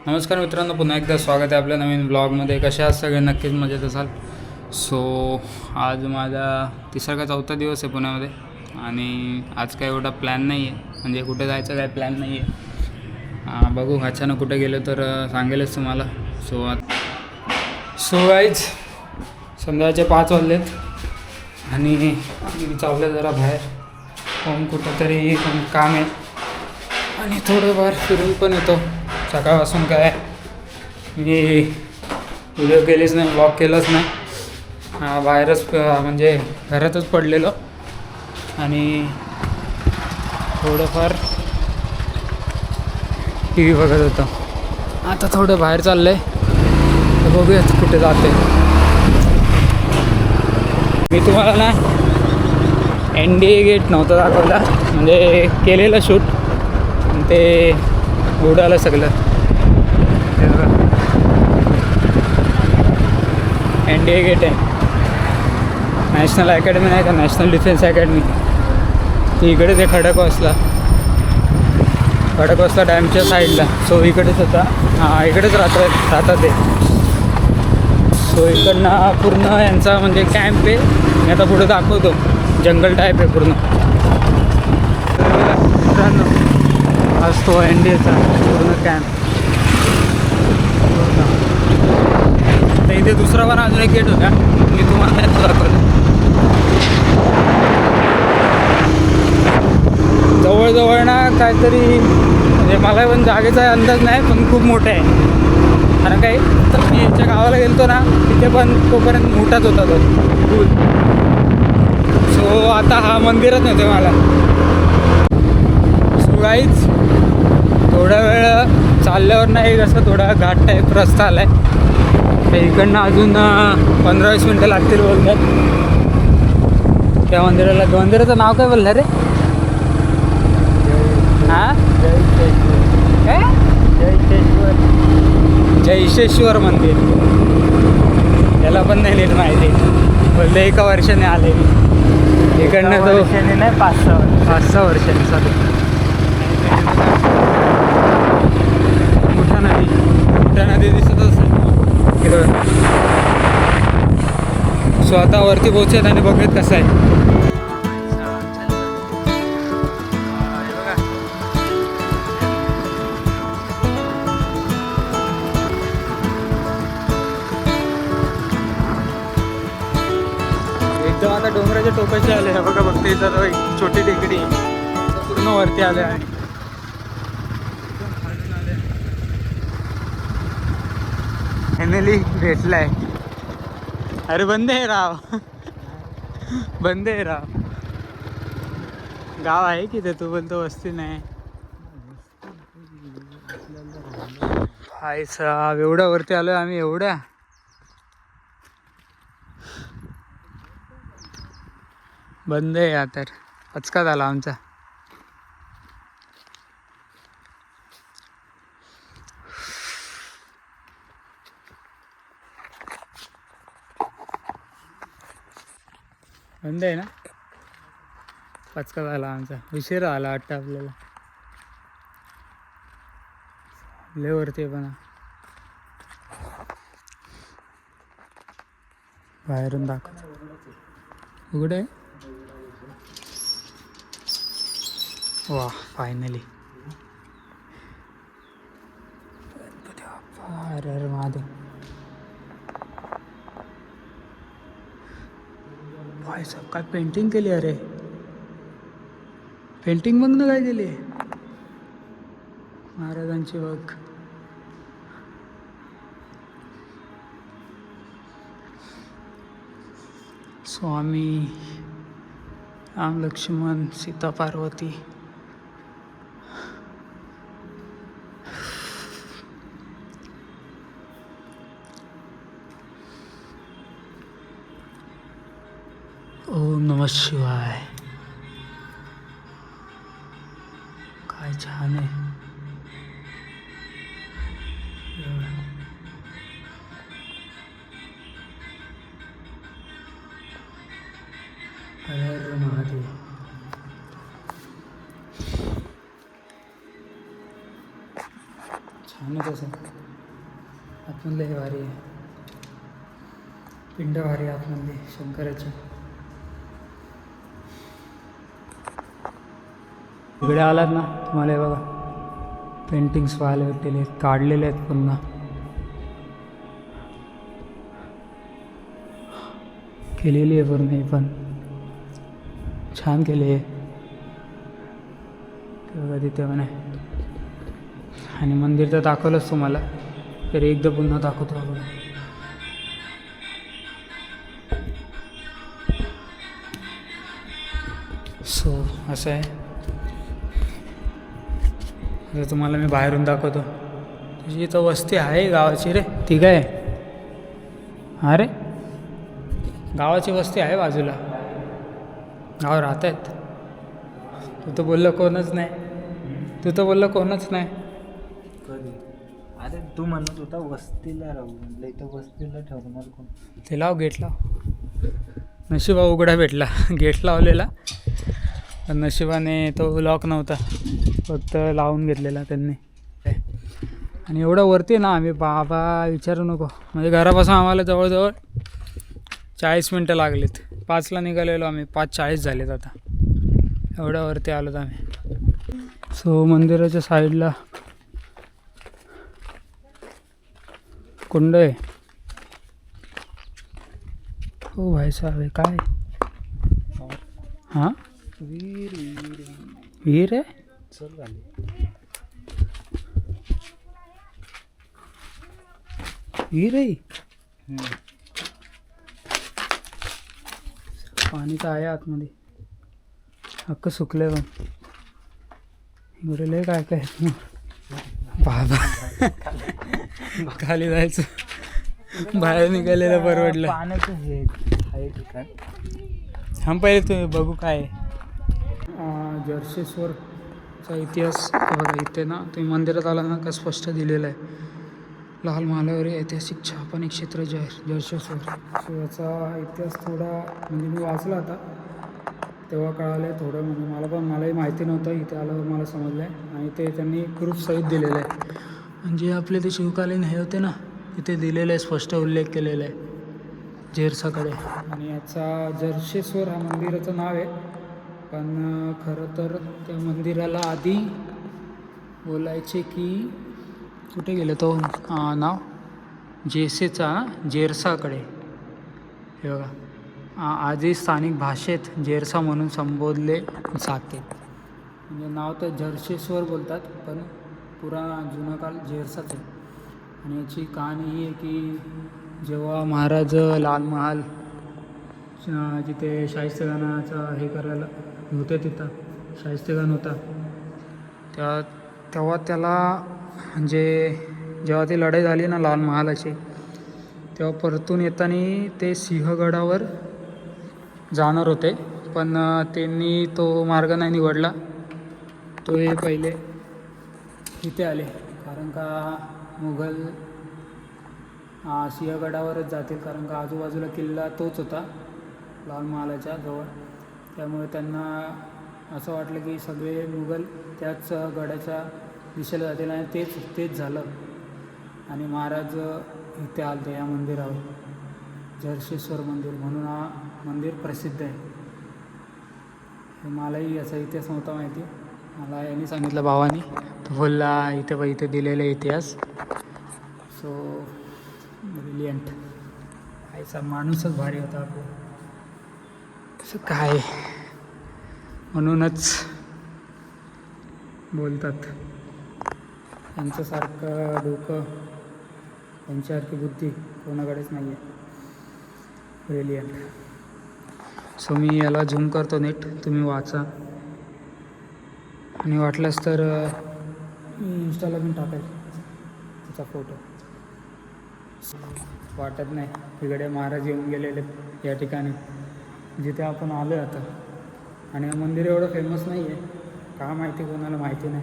नमस्कार मित्रांनो, पुन्हा एकदा स्वागत आहे आपल्या नवीन ब्लॉगमध्ये. कशा आहात सगळे? नक्कीच मजेत असाल. सो आज माझा तिसरा का चौथा दिवस आहे पुण्यामध्ये आणि आज काय एवढा प्लॅन नाही आहे, म्हणजे कुठे जायचं काय प्लॅन नाही आहे. बघू अचानक कुठे गेलो तर सांगेलच तुम्हाला. सो गाईज संध्याकाळचे 5 वाजलेत आणि मी चाललं जरा बाहेर. पण कुठंतरी काम आहे आणि थोडंफार फिरून पण येतो. सकाळपासून काय मी व्हिडिओ केलेच नाही, ब्लॉग केलंच नाही. बाहेरच म्हणजे घरातच पडलेलो आणि थोडंफार टी व्ही बघत होतो. आता थोडं बाहेर चाललं आहे तर बघूयात कुठे जाते. मी तुम्हाला ना NDA गेट नव्हतं दाखवला, म्हणजे केलेलं शूट ते बुडालं सगळं. NDA गेट आहे, नॅशनल अकॅडमी नाही का, नॅशनल डिफेन्स अकॅडमी, ती इकडेच आहे खडकवासला डॅमच्या साईडला. सो इकडेच होता, इकडेच राहतात ते. सो इकडनं पूर्ण यांचा म्हणजे कॅम्प आहे. मी आता पुढे दाखवतो, जंगल टाईप आहे पूर्ण. मित्रांनो आज तो NDAचा पूर्ण कॅम्प. तर इथे दुसरा पण अजून एक गेट होता, मी तुम्हाला नाही तो दाखवला. जवळजवळ ना काहीतरी, म्हणजे मला पण जागेचा अंदाज नाही, पण खूप मोठं आहे. कारण काही तर मी याच्या गावाला गेलो ना, तिथे पण तोपर्यंत मोठाच होता तो पूल. सो आता हा मंदिरच नव्हते मला. सो गाईज थोडा वेळ चालल्यावर नाही, असं थोडा घाट टाईप रस्ता आला आहे. इकडनं अजून 15-20 मिनटं लागतील बोलतात त्या मंदिराला. मंदिराचं नाव काय बोललं रे? हां काय? जयशेश्वर मंदिर. त्याला पण नाही नीट माहिती, बोलले एका वर्षाने आले मी इकडनं. तो नाही 5-6 वर्षांनी चालू. मोठा नदी दिसत असेल. सो आता वरती पोहोचत आणि बघत कसं आहे. एकदम आता डोंगराच्या टोकाशी आले आहे बघा. बघते इथं एक छोटी टेकडी पूर्ण वरती आले आहे. फायनली भेटलाय. अरे बंद आहे राव, बंद आहे राव. गाव आहे की ते, तू बोलतो वस्ती नाही. हाय साहेब, एवढ्या वरती आलोय आम्ही. एवढ्या बंद आहे या तर. पचका झाला आमचा. बंद आहे ना, पचका झाला आमचा. उशीर आला वाटतं आपल्याला. लय वरती पण बाहेरून दाखवतो. उघड आहे. वा फायनली. अरे अरे महादेव, भाई साहब काय पेंटिंग केली. अरे पेंटिंग बघ ना काय केली महाराजांची. बघ स्वामी राम लक्ष्मण सीता पार्वती. ओम नमः शिवाय. काय छान आहे. हर हर महादेव. छान छानच असं आतमधलं हे भारी आहे, पिंड भारी आहे आतमधली शंकराची. इकडे आलात ना तुम्हाला हे बघा पेंटिंग्स पाहायला भेटतील, हे काढलेले आहेत पुन्हा. केलेली आहे पूर्ण, हे पण छान केली आहे बघा तिथे पण आहे. आणि मंदिर तर दाखवलंच तुम्हाला, तरी एकदा पुन्हा दाखवतो आपण. सो असं आहे, आता तुम्हाला मी बाहेरून दाखवतो. तुझी इथं वस्ती आहे गावाची रे, ती काय अरे गावाची वस्ती आहे बाजूला, गाव राहत आहेत. तू तर बोललं कोणच नाही, तू तर बोललं कोणच नाही. कधी? अरे तू म्हणत होता वस्तीला राहू, म्हटलं इथं वस्तीला ठरवणार कोण? ते लाव, गेट लाव. नशिबा उघडा भेटला, गेट लावलेला पण नशिबाने तो लॉक नव्हता, फक्त लावून घेतलेला त्यांनी. आणि एवढं वरती ना आम्ही बाबा विचारू नको, म्हणजे घरापासून आम्हाला जवळजवळ 40 मिनटं लागलीत. 5ला निघालेलो आम्ही, 5:40 झालेत आता, एवढ्या वरती आलोत आम्ही. सो मंदिराच्या साईडला कुंड आहे. हो भाई साहेब, हे काय? हां वीर वीर विहीर आहे. चल झाली. विहीर आहे, पाणी तर आहे आतमध्ये, हक्क सुकले पण. इकडे लय काय काय बाबा खाली जायचं, बाहेर निघालेलं परवडलं. पाण्याचं हे आहे ठिकाण. थांब पहिले तुम्ही बघू काय आहे. जर्शेश्वरचा इतिहास बघा इथे ना, तुम्ही मंदिरात आला ना का स्पष्ट दिलेलं आहे, लाल महालावर ऐतिहासिक छापणे क्षेत्र जर्शेश्वर. सो याचा इतिहास थोडा म्हणजे मी वाचला आता तेव्हा कळालं थोडं, म्हणजे मलाही माहिती नव्हतं, इथे आल्यावर मला समजलं आहे. आणि ते त्यांनी प्रूफसहित दिलेलं आहे, म्हणजे आपले ते शिवकालीन हे होते ना, तिथे दिलेलं आहे, स्पष्ट उल्लेख केलेला आहे जेरसाकडे. आणि याचा जर्शेश्वर हा मंदिराचं नाव आहे, पण खरं तर त्या मंदिराला आधी बोलायचे की कुठे गेलं तो नाव, जेसेचा जेरसाकडे. हे बघा, आधी स्थानिक भाषेत जेरसा म्हणून संबोधले जाते, म्हणजे नाव तर जर्शेश्वर बोलतात पण पुरा जुना काल जेरसाच आहे. आणि याची कहाणी ही आहे की जेव्हा महाराज लाल महाल जिथे शाहिस्तेखानाचा हे करायला होते, तिथं शाहिस्तेखान होता, तेव्हा त्याला म्हणजे जेव्हा ती लढाई झाली ना लाल महालाची, तेव्हा परतून येताना ते सिंहगडावर जाणार होते, पण त्यांनी तो मार्ग नाही निवडला. तो हे पहिले इथे आले, कारण का मुघल सिंहगडावरच जातील, कारण का आजूबाजूला किल्ला तोच होता लाल महालाच्या जवळ. त्यामुळे त्यांना असं वाटलं की सगळे मुघल त्याच गडाच्या दिशेला जातील, आणि तेच झालं. आणि महाराज इथे आलते या मंदिरावर, जर्शेश्वर मंदिर म्हणून हा मंदिर प्रसिद्ध आहे. हे मलाही याचा इतिहास नव्हता माहिती, मला यांनी सांगितलं भावानी. तो बोलला इथे दिलेला इतिहास. सो ब्रिलियंट, आईचा माणूसच भारी होता आपला. असं काय, म्हणूनच बोलतात त्यांच्यासारखं डोकं, त्यांच्यासारखी बुद्धी कोणाकडेच नाही आहे. ब्रिलियंट. सो मी याला झूम करतो नीट, तुम्ही वाचा. आणि वाटलंच तर मी इंस्टाला पण टाकेल त्याचा फोटो. वाटत नाही तिकडे महाराज येऊन गेलेले या ठिकाणी जिथे आपण आलो आहे आता. आणि मंदिर एवढं फेमस नाही आहे, का माहिती कोणाला माहिती नाही,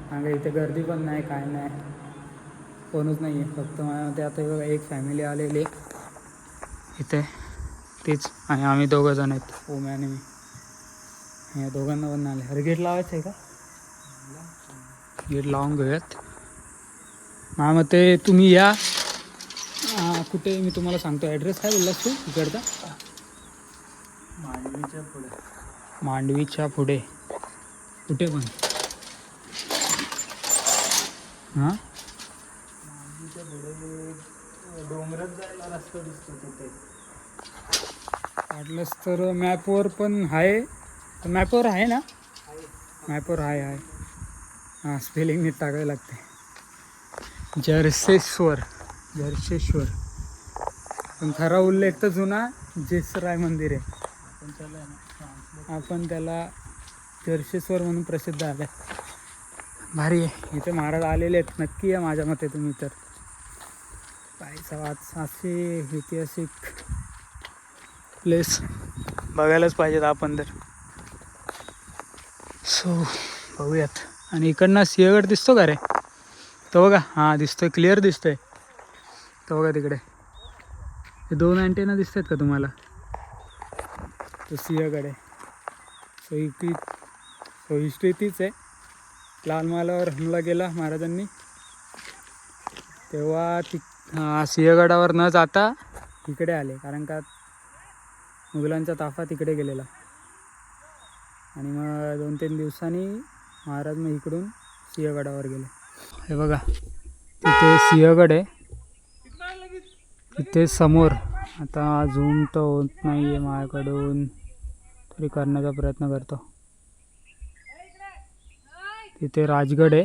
कारण इथे गर्दी पण नाही, काय नाही, कोणच नाही आहे. फक्त माझ्यामध्ये आता बघा एक फॅमिली आलेली इथे, तीच, आणि आम्ही 2 जण आहेत, ओमे आणि मी. या दोघांना पण आले. अरे गेट लावायचं आहे का? गेट लावून घेऊयात. माझ्या मते तुम्ही या. कुठे मी तुम्हाला सांगतो ॲड्रेस काय बोललास तू इकडचा? मांडवीच्या पुढे. मांडवीच्या पुढे कुठे पण? हां मांडवीच्या पुढे डोंगरात जायला रस्ता दिसतो तिथे. वाटलंच तर मॅपवर पण आहे. मॅपवर आहे ना? मॅपवर आहे. हां स्पेलिंग नीट टाकावी लागते. जरसेश्वर. पण खरा उल्लेख तर जुना जेसराय मंदिर आहे. आपण त्याला जरसेश्वर म्हणून प्रसिद्ध आहे. भारी आहे. इथे महाराज आलेले आहेत. नक्की आहे माझ्या मते तुम्ही तर. असे ऐतिहासिक प्लेस बघायलाच पाहिजेत आपण तर. सो बघूयात. आणि इकडनं सिंहगड दिसतो का रे? तो बघा. हां दिसतोय, क्लिअर दिसतोय. तो बघा तिकडे हे 2 अँटेना दिसत आहेत का तुम्हाला? तो सिंहगड आहे. हिस्ट्री तीच आहे. लाल महालावर हमला केला महाराजांनी तेव्हा सिंहगडावर न जाता इकडे आले, कारण का मुघलांचा ताफा तिकडे गेलेला. आणि मग 2-3 दिवसांनी महाराज मग इकडून सिंहगडावर गेले. हे बघा तिथे सिंहगड आहे. तिथे समोर, आता झूम तर होत नाही आहे माझ्याकडून, तरी करण्याचा प्रयत्न करतो. तिथे राजगड आहे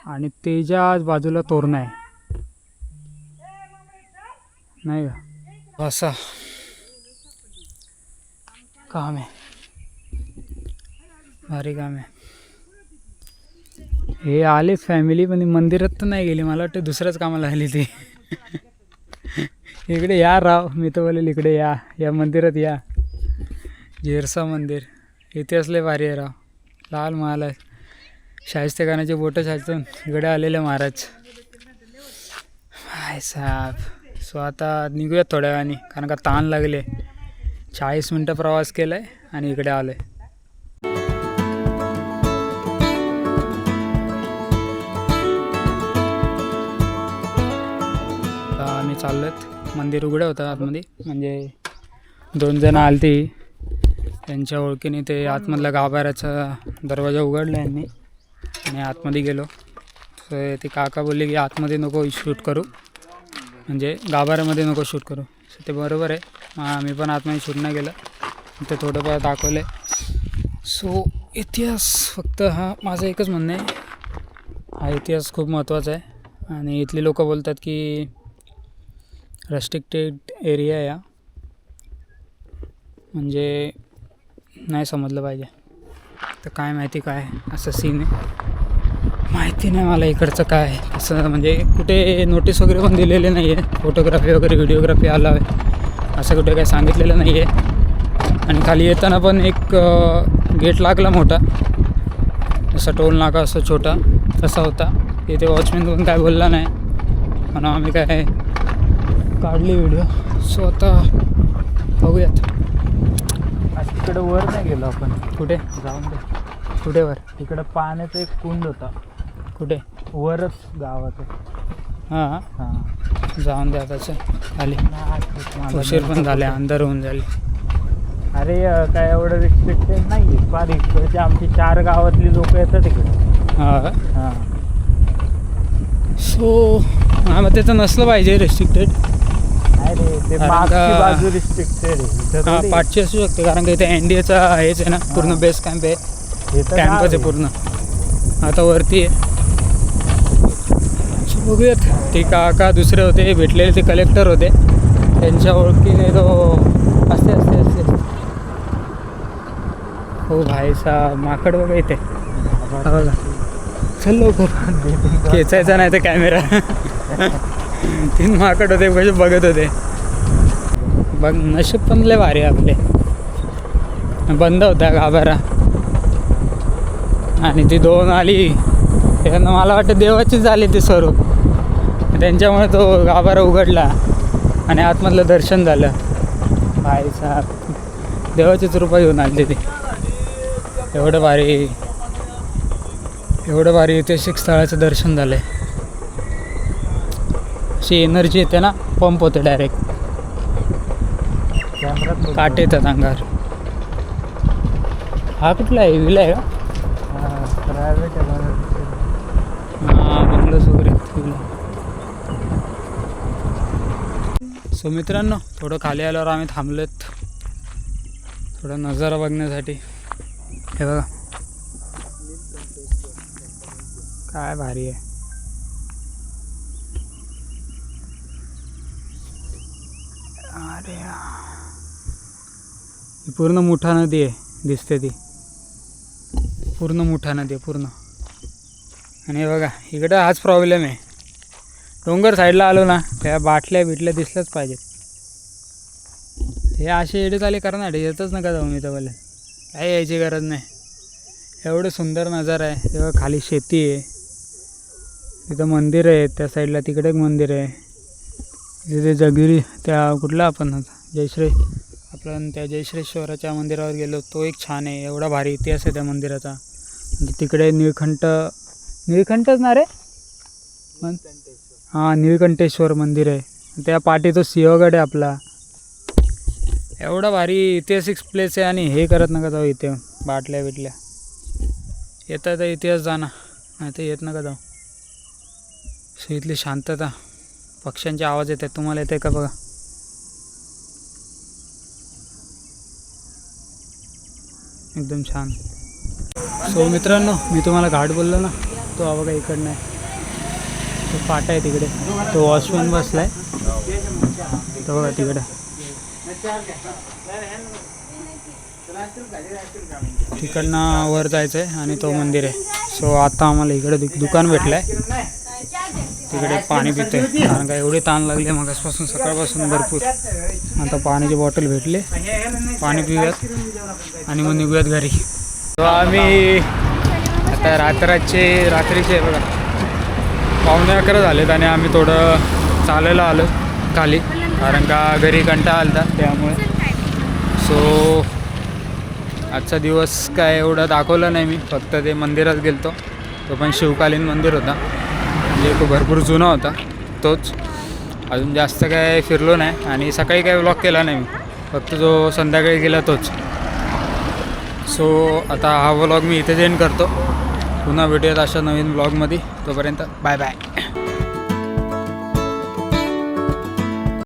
आणि त्याच्या बाजूला तोरणा आहे, नाही का? असा काम आहे, भारी काम आहे. हे आले फॅमिली, पण मंदिरात तर नाही गेली. मला वाटतं दुसऱ्याच कामाला आली ती. इकडे या राव, मी तर बोलेल इकडे या मंदिरात या. जेरसा मंदिर इतिहास लय भारी आहे राव. लाल महाल आहे. शाहिस्तेखानाचे बोटं साचून इकडे आलेले महाराज. हाय साहेब. सो आता निघूयात थोड्या वेळाने, कारण का ताण लागले. 40 मिनटं प्रवास केला आहे आणि इकडे आलो आहे. आम्ही चाललोत. मंदिर उघडं होतं आतमध्ये, म्हणजे 2 जण आलती. त्यांच्या ओळखीने ते आतमधला गाभाऱ्याचा दरवाजा उघडला यांनी आणि आतमध्ये गेलो. तर ते काका बोलले की आतमध्ये नको शूट करू, म्हणजे गाभाऱ्यामध्ये नको शूट करू. सो ते बरोबर आहे. मी पण आतमध्ये शूट नाही केलं, ते थोडंफार दाखवलं. सो इतिहास फक्त हा माझं एकच म्हणणं आहे, हा इतिहास खूप महत्त्वाचा आहे. आणि इथली लोक बोलतात की रेस्ट्रिक्टेड एरिया आहे, म्हणजे नाही समजलं पाहिजे. तर काय माहिती काय असं सीन आहे, माहिती नाही मला इकडचं काय असं. म्हणजे कुठे नोटीस वगैरे पण दिलेले नाही आहे, फोटोग्राफी वगैरे व्हिडिओग्राफी अलाव आहे असं कुठे काही सांगितलेलं नाही आहे. आणि खाली येताना पण एक गेट लागला मोठा, जसा टोल नाका असं छोटा तसा होता. तिथे वॉचमॅन पण काय बोलला नाही म्हणून आम्ही काय काढली व्हिडिओ. सो आता बघूयात. तिकडे वर नाही गेलो आपण. कुठे जाऊन दे. कुठे वर? तिकडं पाण्याचा एक कुंड होता, कुठे? वरच गावात. हां हां जाऊन द्या त्याचं खाली. उशीर पण झाले, अंधार होऊन झाले. अरे काय एवढं रिस्ट्रिक्टेड नाही आहे. फार इकडचे आमची 4 गावातली लोक येतात तिकडे. हां हां सो मग त्याचं नसलं पाहिजे रिस्ट्रिक्टेड. अरे ते कारण मागची का- बाजू रिस्ट्रिक्टेड आहे. हां पाठची असू शकते, कारण का इथे NDAचा हेच आहे ना, पूर्ण बेस कॅम्प आहे, कॅम्पच आहे पूर्ण. आता वरती आहे. सो बघूयात. ते काका दुसरे होते भेटलेले, ते कलेक्टर होते, त्यांच्या ओळखीने तो असते. हो भाई साहेब, माकड बघा इथे. बघा चल लवकर, खेचायचा नाही तर कॅमेरा. 3 माकड होते, कसे बघत होते. बघ नशीब पण लय भारी आपले. बंद होता गाभारा आणि ती 2 आली. त्यांना मला वाटतं देवाचीच झाली ते स्वरूप, त्यांच्यामुळे तो गाभारा उघडला आणि आतमधलं दर्शन झालं. भाई साहेब देवाचीच रूपं घेऊन आली ते. एवढं भारी ऐतिहासिक स्थळाचं दर्शन झालं आहे. अशी एनर्जी येते ना, पंप होते डायरेक्ट, कॅमेरात काटे येतात अंगावर. हा कुठला आहे, विला आहे का? प्रायव्हेट आहे. हां, बंगलोज वगैरे विला. सो मित्रांनो, थोडं खाली आल्यावर आम्ही थांबलोत थोडा नजारा बघण्यासाठी. हे बघा काय भारी आहे. अरे ही पूर्ण मुठा नदी आहे, दिसते ती पूर्ण मुठा नदी आहे पूर्ण. आणि हे बघा इकडं हाच प्रॉब्लेम आहे, डोंगर साईडला आलो ना त्या बाटल्या बिटल्या दिसल्याच पाहिजेत. हे असे एडे चाले करणार येतच नका जाऊ मी तर बोले, काय यायची गरज नाही. एवढं सुंदर नजारा आहे. तेव्हा खाली शेती आहे, तिथं मंदिर आहे त्या साईडला, तिकडे एक मंदिर आहे. तिथे जगिरी त्या कुठला आपण आपण त्या जयश्रेश्वराच्या मंदिरावर गेलो, तो एक छान आहे. एवढा भारी इतिहास आहे त्या मंदिराचा. म्हणजे तिकडे निळकंठच ना रे, हां निळकंठेश्वर मंदिर आहे. त्या पाठी तो सिंहगड आहे आपला. एवढा भारी ऐतिहासिक प्लेस आहे. आणि हे करत नका जाऊ इथे बाटल्या बिटल्या, येता तर इतिहास जाणं, नाही तर येत नका जाऊ. सो इथली शांतता, पक्ष्यांचे आवाज येत आहेत, तुम्हाला येते का बघा. एकदम छान. सो मित्रांनो, मी तुम्हाला घाट बोललो ना, तो हा बघा इकडनं आहे, तो पाटा आहे तिकडे, तो वॉचमॅन बसला आहे तो बघा तिकडे. तिकडनं वर जायचं आहे आणि तो मंदिर आहे. सो आता आम्हाला इकडे दुकान भेटलं आहे, तिकडे पाणी पितोय कारण का एवढी ताण लागली मगासपासून, सकाळपासून भरपूर. आता पाण्याची बॉटल भेटली, पाणी पिऊयात आणि मग निघूयात घरी. तो आम्ही आता रात्रीचे बघा 11:15 झालेत आणि आम्ही थोडं चालायला आलो खाली, कारण का घरी कंटाळा आलता त्यामुळे. सो आजचा दिवस काय एवढं दाखवलं नाही मी, फक्त ते मंदिरात गेलतो, तो पण शिवकालीन मंदिर होता, म्हणजे तो भरपूर जुना होता तोच. अजून जास्त काय फिरलो नाही आणि सकाळी काय व्लॉग केला नाही मी, फक्त जो संध्याकाळी गेला तोच. सो आता हा व्लॉग मी इथेच एंड करतो. पुन्हा भेटूयात अशा नवीन व्लॉगमध्ये. तोपर्यंत बाय बाय.